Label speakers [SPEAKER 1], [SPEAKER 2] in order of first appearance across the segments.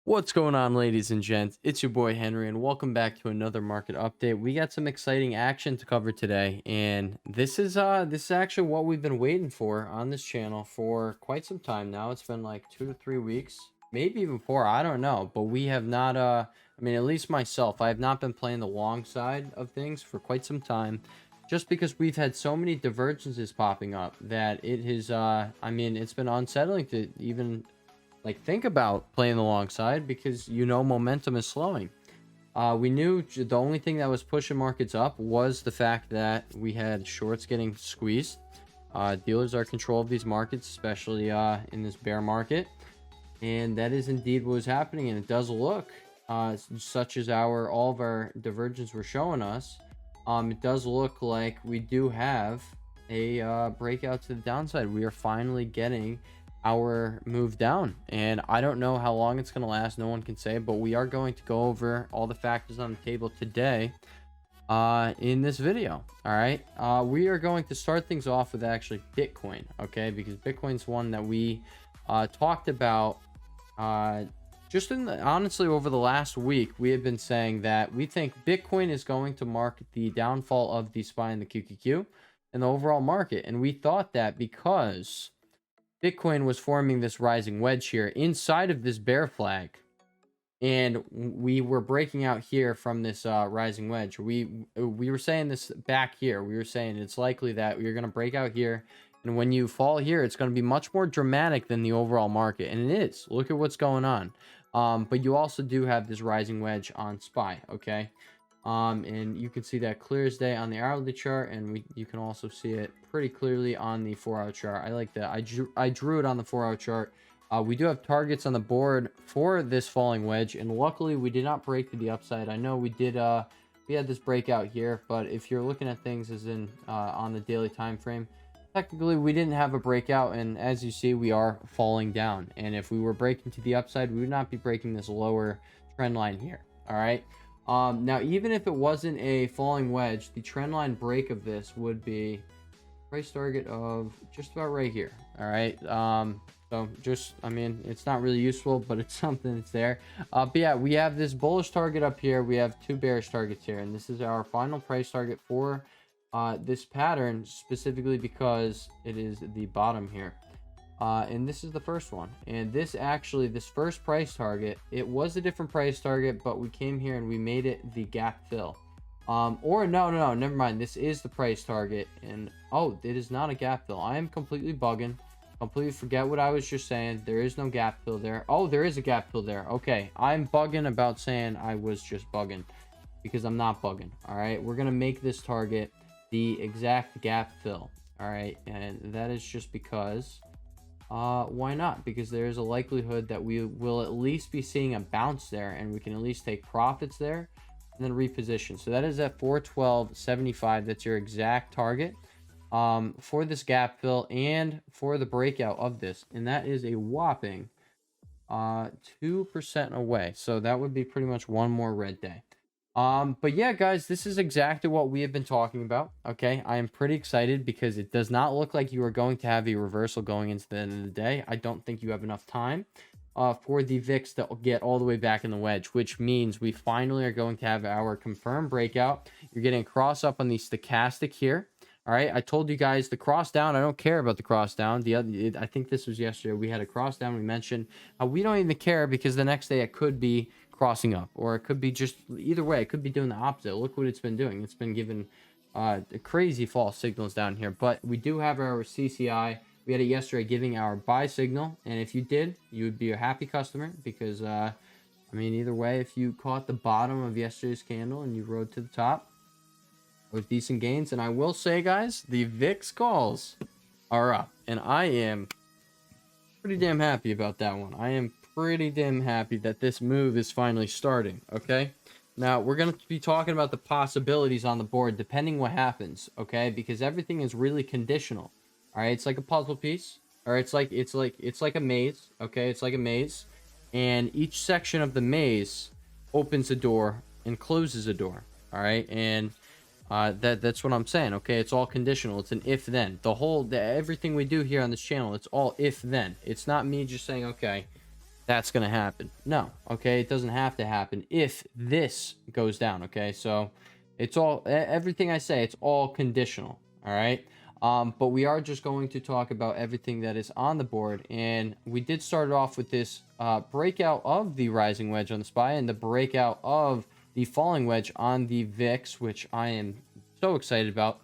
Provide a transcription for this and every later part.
[SPEAKER 1] What's going on, ladies and gents? It's your boy Henry, and welcome back to another market update. We got some exciting action to cover today, and this is actually what we've been waiting for on this channel for quite some time now. It's been like 2 to 3 weeks, maybe even 4. I don't know, but we have not. I mean, at least myself, I have not been playing the long side of things for quite some time, just because we've had so many divergences popping up that it has. I mean, it's been unsettling to even think about playing alongside because momentum is slowing. We knew the only thing that was pushing markets up was the fact that we had shorts getting squeezed. Dealers are control of these markets, especially in this bear market, and that is indeed what was happening. And it does look such as all of our divergence were showing us. It does look like we do have a breakout to the downside. We are finally getting our move down, and I don't know how long it's going to last. No one can say, but we are going to go over all the factors on the table today in this video. All right, we are going to start things off with actually Bitcoin, okay, because Bitcoin's one that we talked about honestly over the last week. We have been saying that we think Bitcoin is going to mark the downfall of the SPY and the QQQ and the overall market, and we thought that because Bitcoin was forming this rising wedge here inside of this bear flag, and we were breaking out here from this rising wedge. We were saying this back here. We were saying it's likely that you're going to break out here, and when you fall here, it's going to be much more dramatic than the overall market, and it is. Look at what's going on. But you also do have this rising wedge on SPY, okay? And you can see that clear as day on the hourly chart, and you can also see it pretty clearly on the 4-hour chart. I like that. I drew it on the 4-hour chart. We do have targets on the board for this falling wedge, and luckily we did not break to the upside. I know we did. We had this breakout here, but if you're looking at things as in on the daily time frame, technically we didn't have a breakout, and as you see, we are falling down. And if we were breaking to the upside, we would not be breaking this lower trend line here. All right. Now, even if it wasn't a falling wedge, the trendline break of this would be price target of just about right here. All right. So just, I mean, it's not really useful, but it's something that's there. But yeah, we have this bullish target up here. We have two bearish targets here, and this is our final price target for this pattern, specifically because it is the bottom here. And this is the first one, and this first price target, it was a different price target, but we came here and we made it the gap fill. Or no, never mind, this is the price target, and oh, it is not a gap fill. I am completely bugging, completely forget what I was just saying. There is no gap fill there. Oh, there is a gap fill there. Okay, I'm bugging about saying I was just bugging, because I'm not bugging. All right, we're gonna make this target the exact gap fill. All right, and that is just because why not? Because there is a likelihood that we will at least be seeing a bounce there, and we can at least take profits there and then reposition. So that is at 412.75. That's your exact target for this gap fill and for the breakout of this, and that is a whopping 2% away. So that would be pretty much one more red day. But yeah, guys, this is exactly what we have been talking about. Okay, I am pretty excited because it does not look like you are going to have a reversal going into the end of the day. I don't think you have enough time for the VIX to get all the way back in the wedge, which means we finally are going to have our confirmed breakout. You're getting a cross up on the stochastic here. All right, I told you guys the cross down. I don't care about the cross down. I think this was yesterday. We had a cross down. We mentioned we don't even care because the next day it could be crossing up, or it could be just either way. It could be doing the opposite. Look what it's been doing. It's been giving crazy false signals down here. But we do have our CCI. We had it yesterday giving our buy signal, and if you did, you would be a happy customer because I mean, either way, if you caught the bottom of yesterday's candle and you rode to the top with decent gains. And I will say, guys, the VIX calls are up, and I am pretty damn happy about that one. I am pretty damn happy that this move is finally starting. Okay, now we're going to be talking about the possibilities on the board depending what happens, okay, because everything is really conditional. All right, it's like a puzzle piece, or it's like a maze. Okay, it's like a maze, and each section of the maze opens a door and closes a door. All right, and that's what I'm saying. Okay, it's all conditional. It's an if then. Everything we do here on this channel, it's all if then. It's not me just saying, okay, that's going to happen. No, okay, it doesn't have to happen if this goes down, okay? So it's all, everything I say, it's all conditional, all right? But we are just going to talk about everything that is on the board, and we did start off with this breakout of the rising wedge on the SPY and the breakout of the falling wedge on the VIX, which I am so excited about.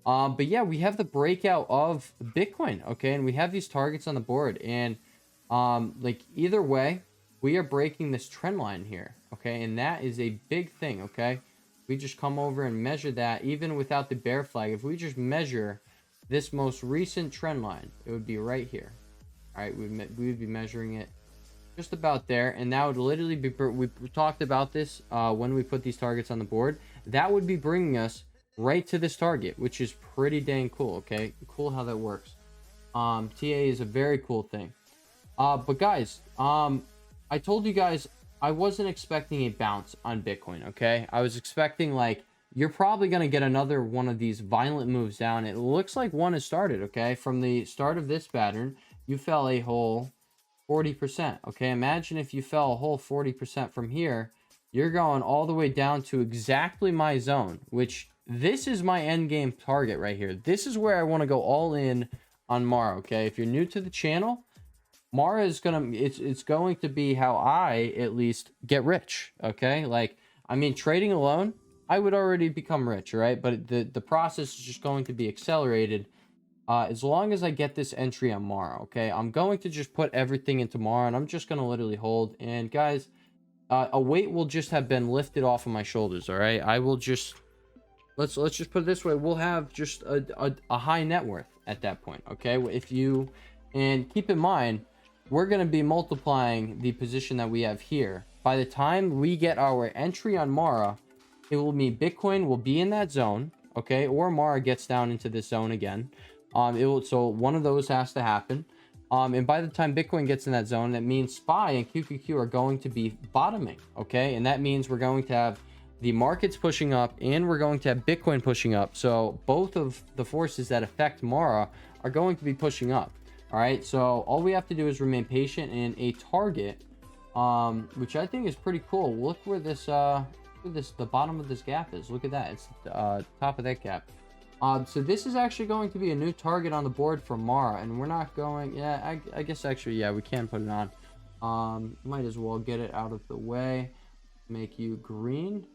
[SPEAKER 1] But yeah, we have the breakout of Bitcoin, okay? And we have these targets on the board, and like either way, we are breaking this trend line here, okay? And that is a big thing, okay? We just come over and measure that even without the bear flag. If we just measure this most recent trend line, it would be right here. All right, we would be measuring it just about there, and that would literally be, we talked about this when we put these targets on the board, that would be bringing us right to this target, which is pretty dang cool. Okay, cool how that works. TA is a very cool thing. But guys, I told you guys I wasn't expecting a bounce on Bitcoin, okay? I was expecting, like, you're probably going to get another one of these violent moves down. It looks like one has started, okay? From the start of this pattern, you fell a whole 40%, okay? Imagine if you fell a whole 40% from here. You're going all the way down to exactly my zone, which this is my end game target right here. This is where I want to go all in on Mara, okay? If you're new to the channel, Mara is gonna, it's going to be how I at least get rich, okay? Like, I mean, trading alone, I would already become rich, right? But the process is just going to be accelerated as long as I get this entry on Mara, okay? I'm going to just put everything into Mara, and I'm just going to literally hold. And guys, a weight will just have been lifted off of my shoulders, all right? I will just, let's just put it this way. We'll have just a high net worth at that point, okay? If you, and keep in mind, we're going to be multiplying the position that we have here. By the time we get our entry on Mara, it will mean Bitcoin will be in that zone, okay? Or Mara gets down into this zone again. So one of those has to happen. And by the time Bitcoin gets in that zone, that means SPY and QQQ are going to be bottoming, okay? And that means we're going to have the markets pushing up and we're going to have Bitcoin pushing up. So both of the forces that affect Mara are going to be pushing up. All right, so all we have to do is remain patient, and a target, which I think is pretty cool. Look where this, the bottom of this gap is. Look at that. It's top of that gap. So this is actually going to be a new target on the board for Mara, and we're not going. Yeah, I guess actually, yeah, we can put it on. Might as well get it out of the way. Make you green.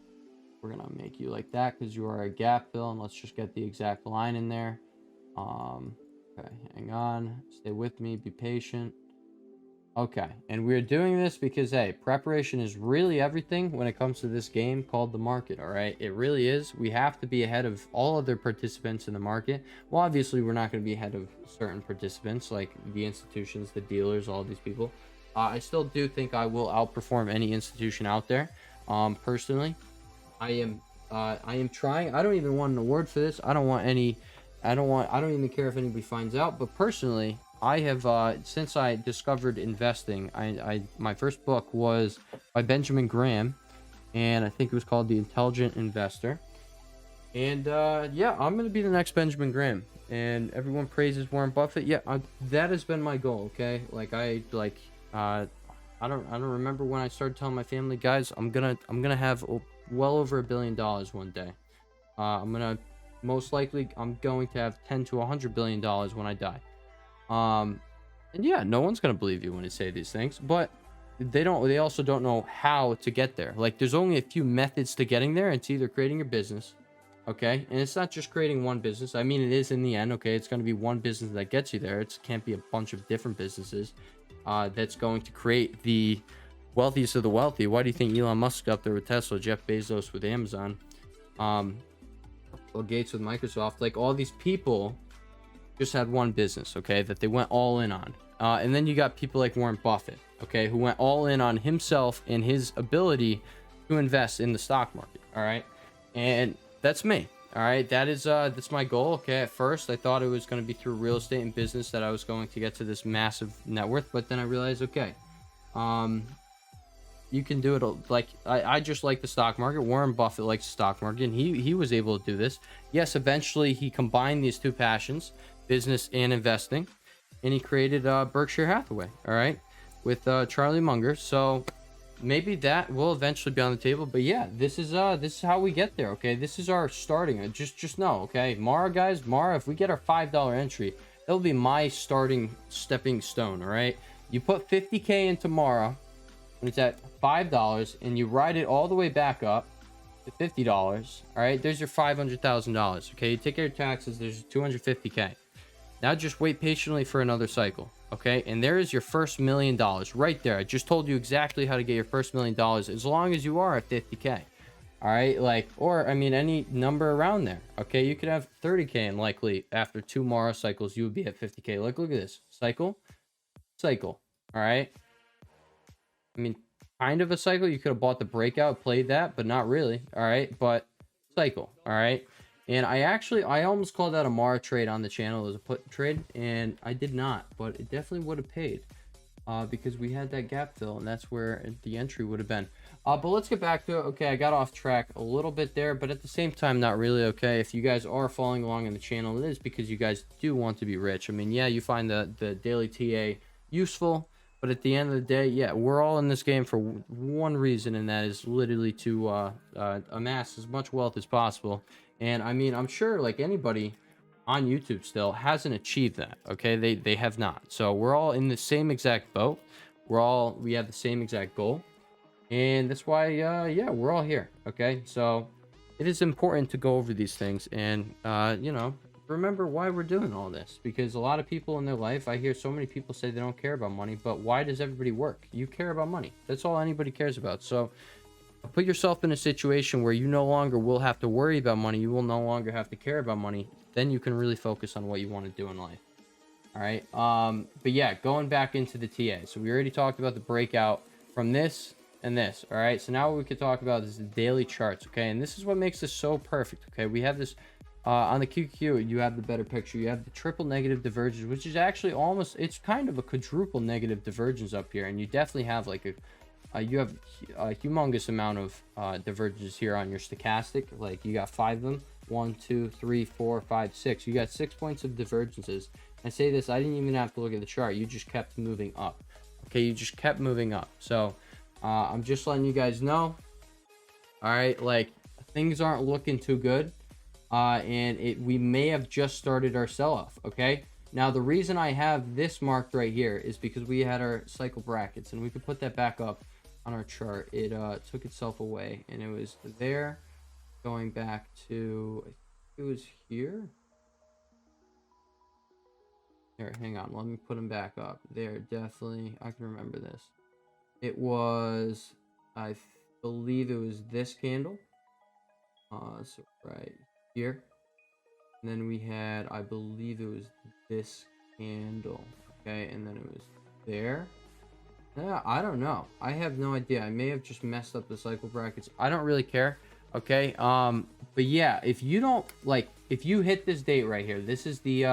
[SPEAKER 1] We're gonna make you like that because you are a gap fill, and let's just get the exact line in there. Okay, hang on, stay with me, be patient. Okay, and we're doing this because, hey, preparation is really everything when it comes to this game called the market, all right? It really is. We have to be ahead of all other participants in the market. Well, obviously, we're not going to be ahead of certain participants, like the institutions, the dealers, all these people. I still do think I will outperform any institution out there. Personally, I am trying. I don't even want an award for this. I don't even care if anybody finds out. But personally, I have since I discovered investing, my first book was by Benjamin Graham, and I think it was called The Intelligent Investor. And yeah, I'm gonna be the next Benjamin Graham. And everyone praises Warren Buffett. Yeah, that has been my goal. Okay, like I don't remember when I started telling my family, guys, I'm gonna have well over $1 billion one day. Most likely I'm going to have 10 to 100 billion dollars when I die. And yeah, no one's gonna believe you when you say these things, but they also don't know how to get there. Like, there's only a few methods to getting there. It's either creating a business, okay, and it's not just creating one business. I mean, it is in the end, okay, it's going to be one business that gets you there. It can't be a bunch of different businesses that's going to create the wealthiest of the wealthy. Why do you think Elon Musk up there with Tesla, Jeff Bezos with Amazon, Bill Gates with Microsoft? Like, all these people just had one business, okay, that they went all in on. And then you got people like Warren Buffett, okay, who went all in on himself and his ability to invest in the stock market, all right? And that's me, all right? That's my goal, okay? At first, I thought it was going to be through real estate and business that I was going to get to this massive net worth, but then I realized, okay, you can do it. Like, I just like the stock market. Warren Buffett likes the stock market, and he was able to do this. Yes, eventually he combined these two passions, business and investing, and he created Berkshire Hathaway, all right? with Charlie Munger. So maybe that will eventually be on the table. But yeah, this is how we get there. Okay, this is our starting. Just know, okay, Mara, guys, Mara, if we get our $5 entry, that'll be my starting stepping stone. All right, you put 50K into Mara when it's at $5, and you ride it all the way back up to $50. All right, there's your $500,000. Okay, you take care of taxes. There's 250K. Now just wait patiently for another cycle. Okay, and there is your first $1 million right there. I just told you exactly how to get your first $1 million as long as you are at 50K. All right, like, or I mean, any number around there. Okay, you could have 30K, and likely after 2 Mara cycles, you would be at 50K. Like, look at this cycle. All right, I mean, kind of a cycle. You could have bought the breakout, played that, but not really. All right, but cycle. All right. And I almost called that a Mara trade on the channel as a put trade, and I did not, but it definitely would have paid because we had that gap fill, and that's where the entry would have been. But let's get back to it. Okay, I got off track a little bit there, but at the same time, not really. Okay, if you guys are following along in the channel, it is because you guys do want to be rich. I mean, yeah, you find the daily TA useful, but at the end of the day, yeah, we're all in this game for one reason, and that is literally to amass as much wealth as possible. And I mean, I'm sure like anybody on YouTube still hasn't achieved that. Okay, they have not. So we're all in the same exact boat. We have the same exact goal, and that's why yeah, we're all here. Okay, so it is important to go over these things and you know, remember why we're doing all this, because a lot of people in their life, I hear so many people say they don't care about money, but why does everybody work? You care about money. That's all anybody cares about. So put yourself in a situation where you no longer will have to worry about money. You will no longer have to care about money. Then you can really focus on what you want to do in life. All right. But yeah, going back into the TA. So we already talked about the breakout from this and this. All right. So now what we could talk about is the daily charts. Okay. And this is what makes this so perfect. Okay. We have this on the QQQ. You have the better picture. You have the triple negative divergence, which is actually almost, it's kind of a quadruple negative divergence up here. And you definitely have like you have a humongous amount of divergences here on your stochastic. Like you got 5 of them. 1, 2, 3, 4, 5, 6. You got 6 points of divergences. I say this, I didn't even have to look at the chart. You just kept moving up. Okay, you just kept moving up. So I'm just letting you guys know. All right, like things aren't looking too good, and we may have just started our sell-off. Okay. Now the reason I have this marked right here is because we had our cycle brackets, and we could put that back up on our chart. It took itself away, and it was there. Going back to, I think it was here. Here, hang on. Let me put them back up. There, definitely. I can remember this. It was, I believe it was this candle. So right here. And then we had, I believe it was this candle. Okay, and then it was there. Yeah, I don't know. I have no idea. I may have just messed up the cycle brackets. I don't really care. Okay, but yeah, if you don't like, if you hit this date right here, this is the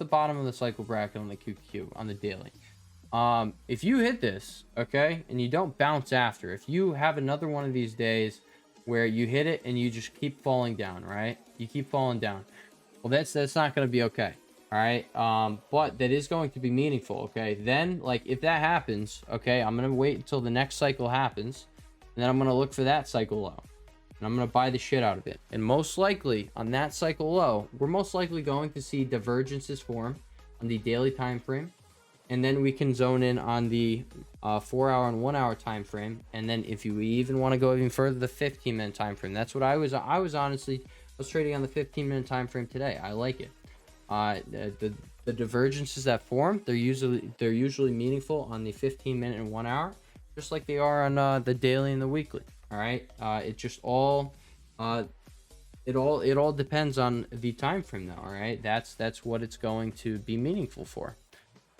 [SPEAKER 1] bottom of the cycle bracket on the QQQ on the daily. If you hit this, okay, and you don't bounce after, if you have another one of these days where you hit it and you just keep falling down, right? You keep falling down. Well, that's not going to be okay. All right. But that is going to be meaningful. Okay. Then like if that happens, okay, I'm going to wait until the next cycle happens, and then I'm going to look for that cycle low. And I'm going to buy the shit out of it. And most likely on that cycle low, we're most likely going to see divergences form on the daily time frame. And then we can zone in on the 4-hour and 1-hour time frame. And then if you even want to go even further, the 15-minute time frame. That's what I was honestly, I was trading on the 15-minute time frame today. I like it. The divergences that form, they're usually meaningful on the 15-minute and 1 hour, just like they are on the daily and the weekly. All right, it just all it all depends on the time frame though. All right, that's what it's going to be meaningful for.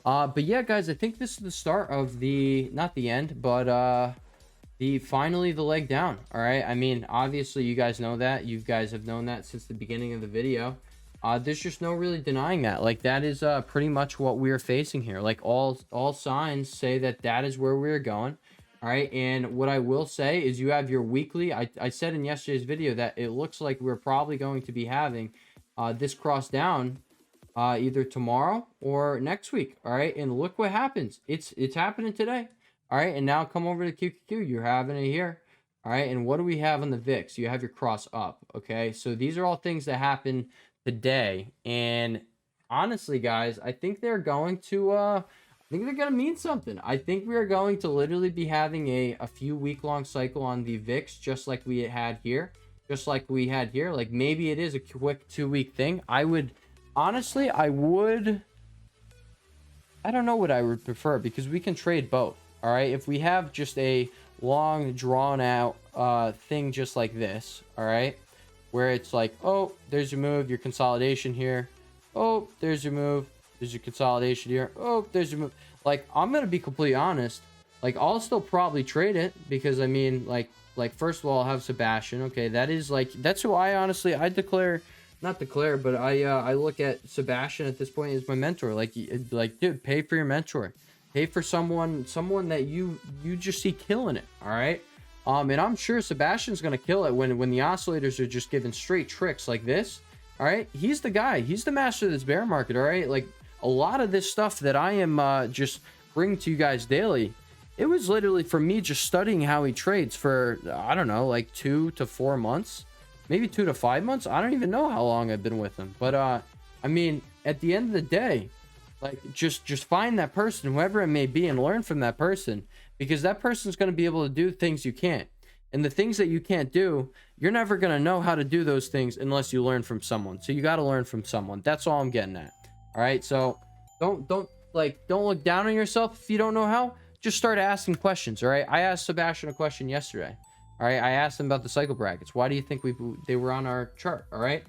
[SPEAKER 1] But yeah, guys, I think this is the start of the, not the end, but finally the leg down. All right, I mean, obviously you guys know that. You guys have known that since the beginning of the video. There's just no really denying that. Like that is pretty much what we're facing here. Like all signs say that is where we're going. All right, and what I will say is you have your weekly. I said in yesterday's video that it looks like we're probably going to be having this cross down either tomorrow or next week. All right, and look what happens. It's happening today. All right, and now come over to QQQ. You're having it here. All right, and what do we have on the VIX? You have your cross up. Okay, so these are all things that happen today, and honestly, guys, I think they're going to I think they're going to mean something. I think we are going to literally be having a few week-long cycle on the VIX, just like we had here. Just like we had here. Like, maybe it is a quick 2-week thing. I would, honestly, I don't know what I would prefer, because we can trade both. All right, if we have just a long, drawn-out thing just like this, all right, where it's like, oh, there's your move, your consolidation here. Oh, there's your move. There's your consolidation here. Oh, there's your move. Like, I'm going to be completely honest. Like, I'll still probably trade it, because, I mean, like first of all, I'll have Sebastian. Okay, that is, like, that's who I honestly, I declare, not declare, but I look at Sebastian at this point as my mentor. Like, dude, pay for your mentor. Pay for someone that you just see killing it, all right? And I'm sure Sebastian's going to kill it when the oscillators are just giving straight tricks like this. All right, he's the guy. He's the master of this bear market. All right, like a lot of this stuff that I am just bringing to you guys daily, it was literally from me just studying how he trades for, I don't know, like 2 to 4 months, maybe 2 to 5 months. I don't even know how long I've been with him, but I mean, at the end of the day, like just find that person, whoever it may be, and learn from that person, because that person's going to be able to do things you can't. And the things that you can't do, you're never going to know how to do those things unless you learn from someone. So you got to learn from someone. That's all I'm getting at. All right. So don't look down on yourself if you don't know how. Just start asking questions. All right. I asked Sebastian a question yesterday. All right. I asked him about the cycle brackets. Why do you think they were on our chart? All right.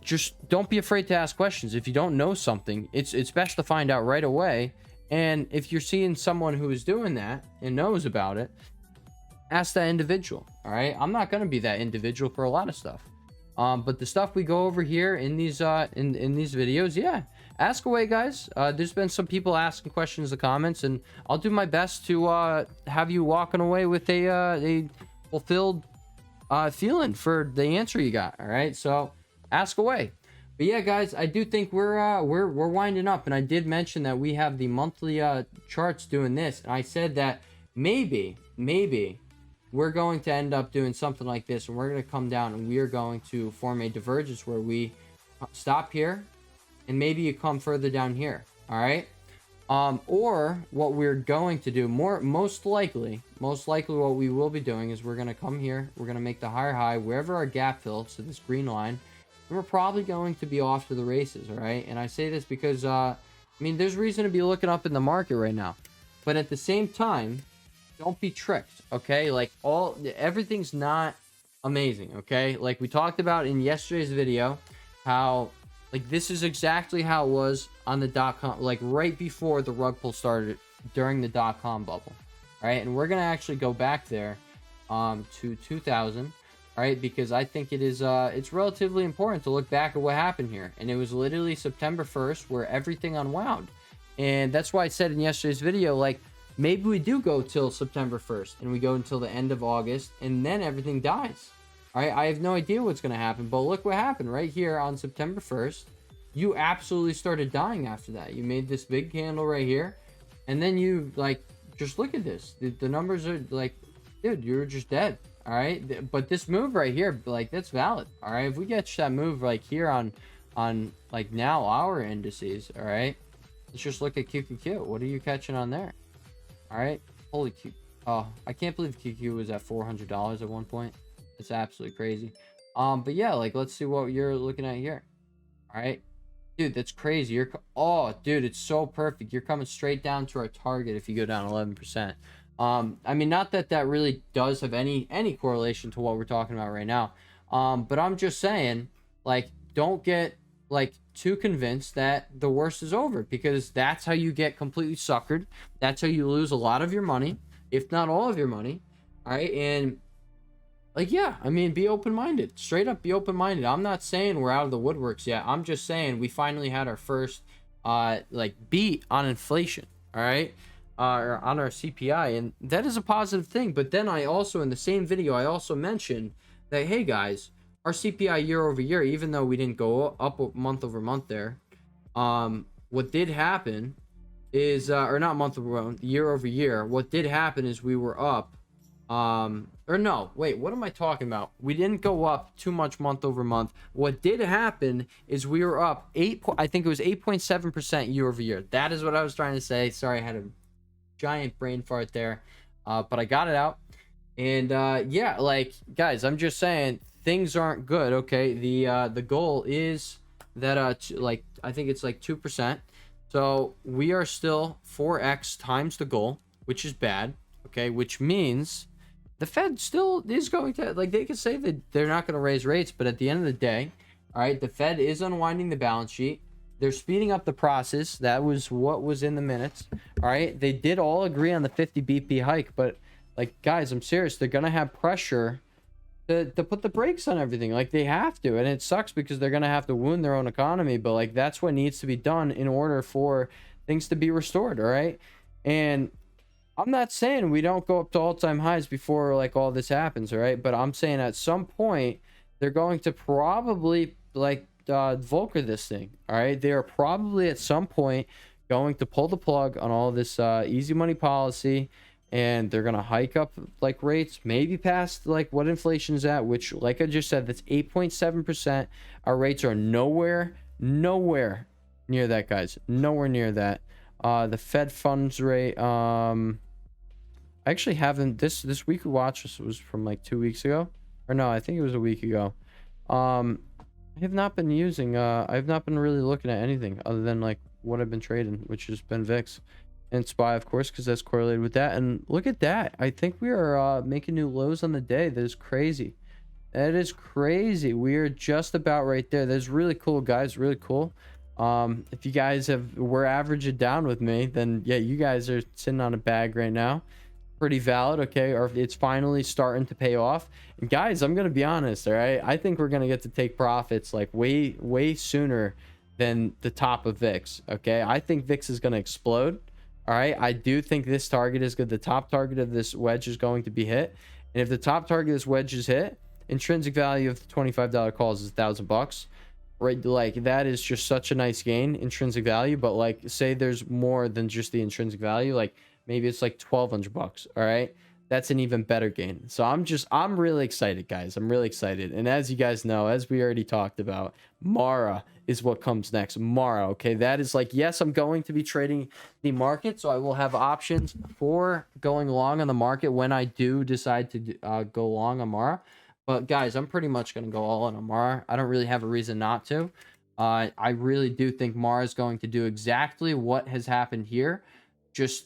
[SPEAKER 1] Just don't be afraid to ask questions. If you don't know something, it's best to find out right away. And if you're seeing someone who is doing that and knows about it, ask that individual. All right, I'm not going to be that individual for a lot of stuff, but the stuff we go over here in these in these videos, yeah, ask away, guys. There's been some people asking questions in the comments, and I'll do my best to have you walking away with a fulfilled feeling for the answer you got. All right, so ask away. But yeah, guys, I do think we're winding up, and I did mention that we have the monthly charts doing this, and I said that maybe we're going to end up doing something like this, and we're going to come down and we are going to form a divergence where we stop here and maybe you come further down here. All right. Or what we're going to do, most likely what we will be doing is we're going to come here. We're going to make the higher high wherever our gap fills, so this green line, and we're probably going to be off to the races. All right. And I say this because, I mean, there's reason to be looking up in the market right now, but at the same time, don't be tricked, okay? Like, everything's not amazing, okay? Like we talked about in yesterday's video, how, like, this is exactly how it was on the .com, like right before the rug pull started during the .com bubble, right? And we're gonna actually go back there to 2000, right? Because I think it is it's relatively important to look back at what happened here. And it was literally September 1st where everything unwound. And that's why I said in yesterday's video, like, maybe we do go till September 1st and we go until the end of August and then everything dies. All right, I have no idea what's going to happen, but look what happened right here on September 1st. You absolutely started dying after that. You made this big candle right here, and then you, like, just look at this. The numbers are like, dude, you're just dead. All right, but this move right here, like, that's valid. All right, if we catch that move like here on like now our indices, all right, let's just look at QQQ. What are you catching on there? All right, holy Q. Oh, I can't believe QQ was at $400 at one point. It's absolutely crazy. But yeah, like, let's see what you're looking at here. All right, dude, that's crazy. Oh, dude, it's so perfect. You're coming straight down to our target if you go down 11%. I mean, not that that really does have any correlation to what we're talking about right now. But I'm just saying, like, don't get, like, too convinced that the worst is over, because that's how you get completely suckered. That's how you lose a lot of your money, if not all of your money. All right, and, like, yeah, I mean, be open-minded. Straight up, be open-minded. I'm not saying we're out of the woodworks yet. I'm just saying we finally had our first like, beat on inflation. All right, or on our CPI, and that is a positive thing. But then I also, in the same video, I also mentioned that, hey guys, our CPI year over year, even though we didn't go up month over month there, What did happen is, or not month over month, year over year, what did happen is we were up, or no, wait, what am I talking about? We didn't go up too much month over month. What did happen is we were up I think it was 8.7% year over year. That is what I was trying to say. Sorry, I had a giant brain fart there, but I got it out. And yeah, like, guys, I'm just saying things aren't good. Okay, the goal is that like, I think it's like 2%. So we are still 4x times the goal, which is bad. Okay, which means the Fed still is going to, like, they could say that they're not going to raise rates, but at the end of the day, all right, the Fed is unwinding the balance sheet. They're speeding up the process. That was what was in the minutes. All right, they did all agree on the 50 BP hike, but like, guys, I'm serious. They're going to have pressure to put the brakes on everything. Like, they have to. And it sucks because they're going to have to wound their own economy. But, like, that's what needs to be done in order for things to be restored. All right. And I'm not saying we don't go up to all-time highs before, like, all this happens. All right. But I'm saying at some point, they're going to probably, like, Volcker this thing. All right. They are probably at some point going to pull the plug on all this easy money policy. And they're going to hike up, like, rates, maybe past, like, what inflation is at, which, like I just said, that's 8.7%. Our rates are nowhere near that, guys. Nowhere near that. The Fed funds rate, I actually haven't, this weekly watch was from, like, 2 weeks ago. Or no, I think it was a week ago. I have not been using, I have not been really looking at anything other than, like, what I've been trading, which has been VIX. And SPY, of course, because that's correlated with that. And look at that. I think we are making new lows on the day. That is crazy. That is crazy. We are just about right there. That's really cool, guys. Really cool. If you guys were averaging down with me, then yeah, you guys are sitting on a bag right now. Pretty valid, okay? Or if it's finally starting to pay off. And guys, I'm gonna be honest, all right? I think we're gonna get to take profits like way sooner than the top of VIX. Okay, I think VIX is gonna explode. All right, I do think this target is good. The top target of this wedge is going to be hit, and if the top target of this wedge is hit, intrinsic value of the $25 calls is $1,000, right? Like, that is just such a nice gain, intrinsic value. But, like, say there's more than just the intrinsic value, like maybe it's like $1,200. All right, that's an even better gain. So I'm really excited, guys. I'm really excited. And as you guys know, as we already talked about, Mara is what comes next. Mara, okay, that is, like, yes, I'm going to be trading the market, so I will have options for going long on the market when I do decide to go long on Mara. But guys, I'm pretty much going to go all in on Mara. I don't really have a reason not to. I really do think Mara is going to do exactly what has happened here. Just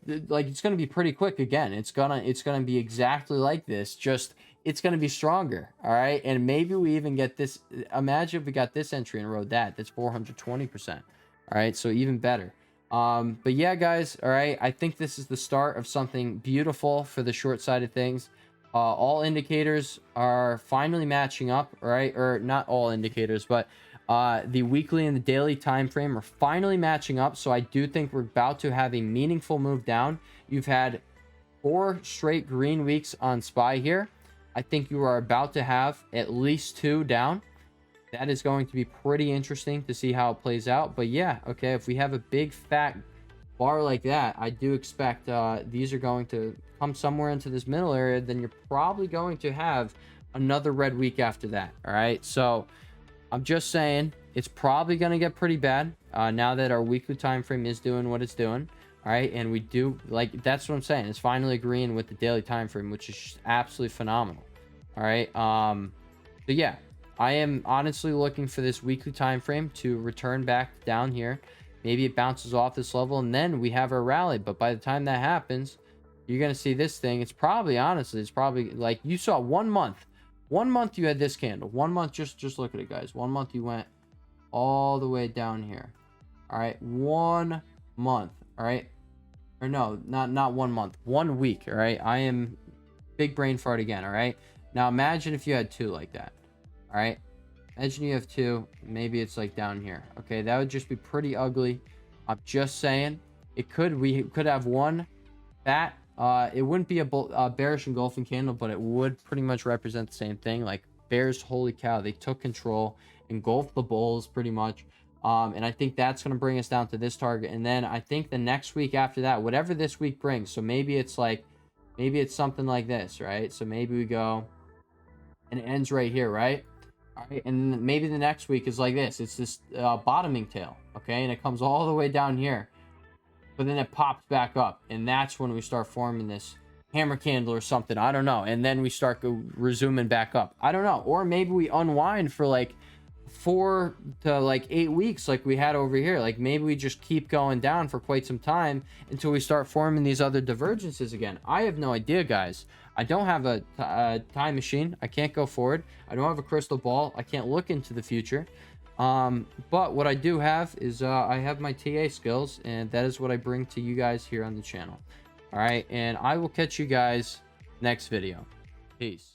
[SPEAKER 1] like, it's going to be pretty quick again. It's gonna be exactly like this, just it's going to be stronger. All right, and maybe we even get this. Imagine if we got this entry and rode that's 420%. All right, so even better. But yeah, guys, all right, I think this is the start of something beautiful for the short side of things. All indicators are finally matching up. All right, or not all indicators, but the weekly and the daily time frame are finally matching up. So I do think we're about to have a meaningful move down. You've had 4 straight green weeks on SPY here. I think you are about to have at least 2 down. That is going to be pretty interesting to see how it plays out. But yeah, okay, if we have a big fat bar like that, I do expect these are going to come somewhere into this middle area. Then you're probably going to have another red week after that. All right, so I'm just saying it's probably going to get pretty bad now that our weekly time frame is doing what it's doing. All right, and we do, like, that's what I'm saying. It's finally agreeing with the daily time frame, which is just absolutely phenomenal. All right, so yeah, I am honestly looking for this weekly time frame to return back down here. Maybe it bounces off this level, and then we have our rally. But by the time that happens, you're gonna see this thing. It's probably, honestly, it's probably like you saw 1 month. 1 month you had this candle. 1 month, just look at it, guys. 1 month you went all the way down here. All right, 1 month. All right. Or no, not 1 month, 1 week. All right, I am big brain fart again. All right, now imagine if you had 2 like that. All right, imagine you have 2, maybe it's like down here. Okay, that would just be pretty ugly. I'm just saying, we could have one fat, it wouldn't be a bearish engulfing candle, but it would pretty much represent the same thing. Like, bears, holy cow, they took control, engulfed the bulls pretty much. And I think that's going to bring us down to this target. And then I think the next week after that, whatever this week brings, so maybe it's like, maybe it's something like this, right? So maybe we go and it ends right here, right? All right, and maybe the next week is like this. It's this bottoming tail, okay? And it comes all the way down here, but then it pops back up, and that's when we start forming this hammer candle or something. I don't know. And then we start resuming back up. I don't know. Or maybe we unwind for like 4 to like 8 weeks like we had over here. Like maybe we just keep going down for quite some time until we start forming these other divergences again. I have no idea, guys. I don't have a time machine. I can't go forward. I don't have a crystal ball. I can't look into the future. But what I do have is I have my TA skills, and that is what I bring to you guys here on the channel. All right, and I will catch you guys next video. Peace.